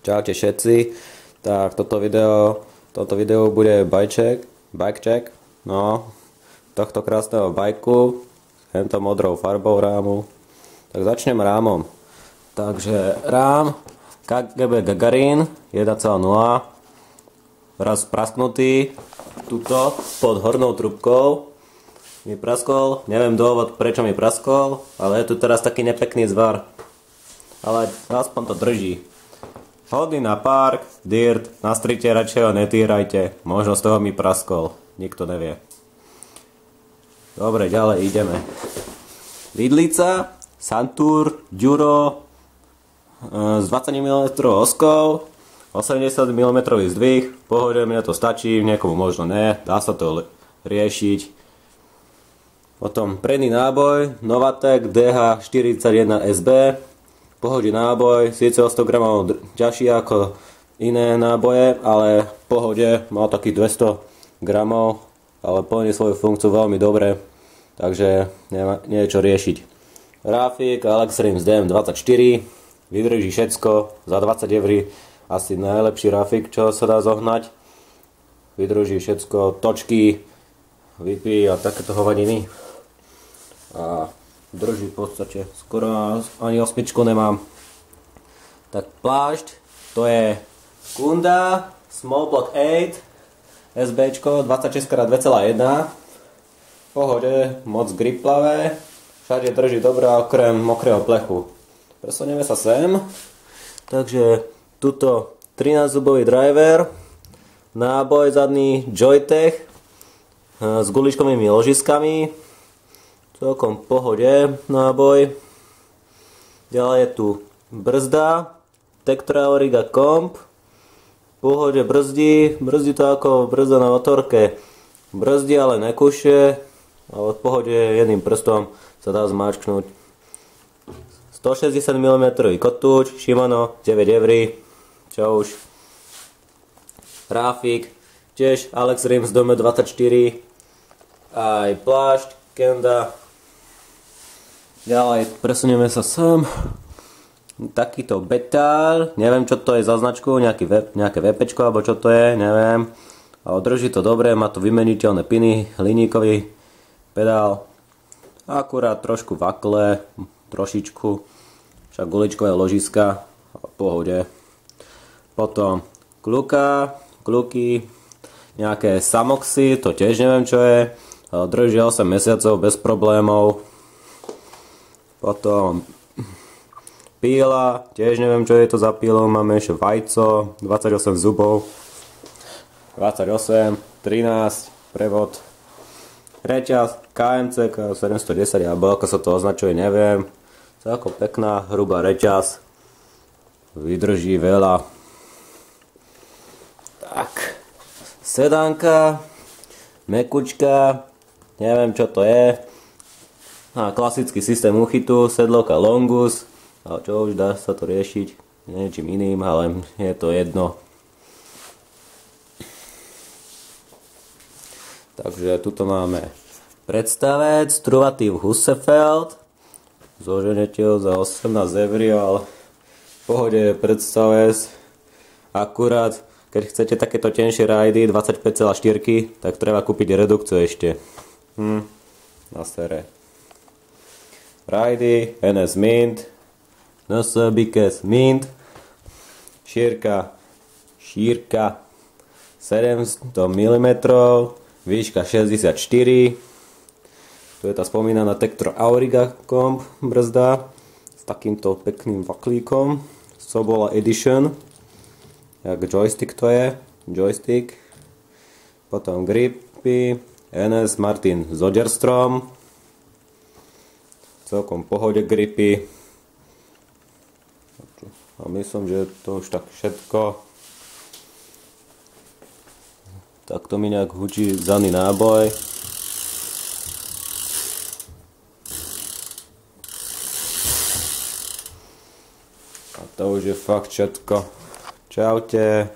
Čaute všetci, tak toto video bude bike check, no, tohto krásneho bajku, tento modrou farbou rámu. Tak začnem rámom. Takže rám KGB Gagarin 1.0, raz prasknutý, tuto pod hornou trubkou mi praskol, neviem dôvod prečo mi praskol, ale je tu teraz taký nepekný zvar, ale aspoň to drží. Hodný na park, dirt, na strite radšej ho netýrajte, možno z toho mi praskol, nikto nevie. Dobre, ďalej ideme. Vidlica, Santur, Duro, s 20 mm oskou, 80 mm zdvih, v pohode mne to stačí, niekomu možno ne, dá sa to riešiť. Potom predný náboj, Novatek DH41SB, v pohode náboj, síce o 100 g ťažší ako iné náboje, ale v pohode mal takých 200 g, ale plní svoju funkciu veľmi dobre, takže nie je čo riešiť. Rafik Alex Rims DM24, vydrží všetko, za 20 €, asi najlepší rafik, čo sa dá zohnať. Vydrží všetko, točky, vypí a takéto hovadiny. A drží v podstate, skoro ani osmičku nemám. Tak plášť, to je Kunda Small Block 8 SBčko 26x2,1. V pohode, moc griplavé, všade drží dobre okrem mokrého plechu. Presunieme sa sem, takže tuto 13-zubový driver, náboj zadný Joytech s guličkovými ložiskami, celkom v pohode náboj. Ďalej je tu brzda Tektro Auriga Comp, v pohode brzdí to ako brzda na motorke, brzdí ale nekuše, ale v pohode jedným prstom sa dá zmáčknúť. 160 mm kotúč, Shimano 9 €, čo už. Rafik, tiež Alex Rims DM24, aj plášť Kenda. Ďalej presunieme sa sem. Takýto Betal, neviem čo to je za značku, nejaké VPčko alebo čo to je, neviem. Ale drží to dobre, má tu vymeniteľné piny, hliníkový pedál. Akurát trošku vakle, trošičku, však guličkové ložiska, v pohode. Potom kluky, nejaké Samoxy, to tiež neviem čo je, ale drží 8 mesiacov bez problémov. Potom píla, tiež neviem čo je to za pílo, máme ešte vajco, 28 zubov, 28, 13, prevod, reťaz, KMC 710, alebo ako sa to označuje, neviem, celkom pekná, hrubá reťaz, vydrží veľa. Tak, sedánka, mekučka, neviem čo to je, klasický systém úchytu, sedlovka Longus, ale čo už dá sa to riešiť niečím iným, ale je to jedno. Takže tuto máme predstavec, Truvativ Husefeld, zoženete ho za 18 €, ale v pohode je predstavec, akurát keď chcete takéto tenšie rajdy 25,4, tak treba kúpiť redukciu ešte. Na sere. Rajdy, NS Mint, NSBKS Mint, šírka 700 mm, výška 64, tu je tá spomínaná Tektro Auriga Comp brzda s takýmto pekným vaklíkom, Sobola Edition, jak joystick to je, joystick, potom gripy, NS Martin Soderstrom, celkom v pohode gripy. A myslím, že to už tak všetko. Tak to mi nejak hučí daný náboj. A to už je fakt všetko. Čaute.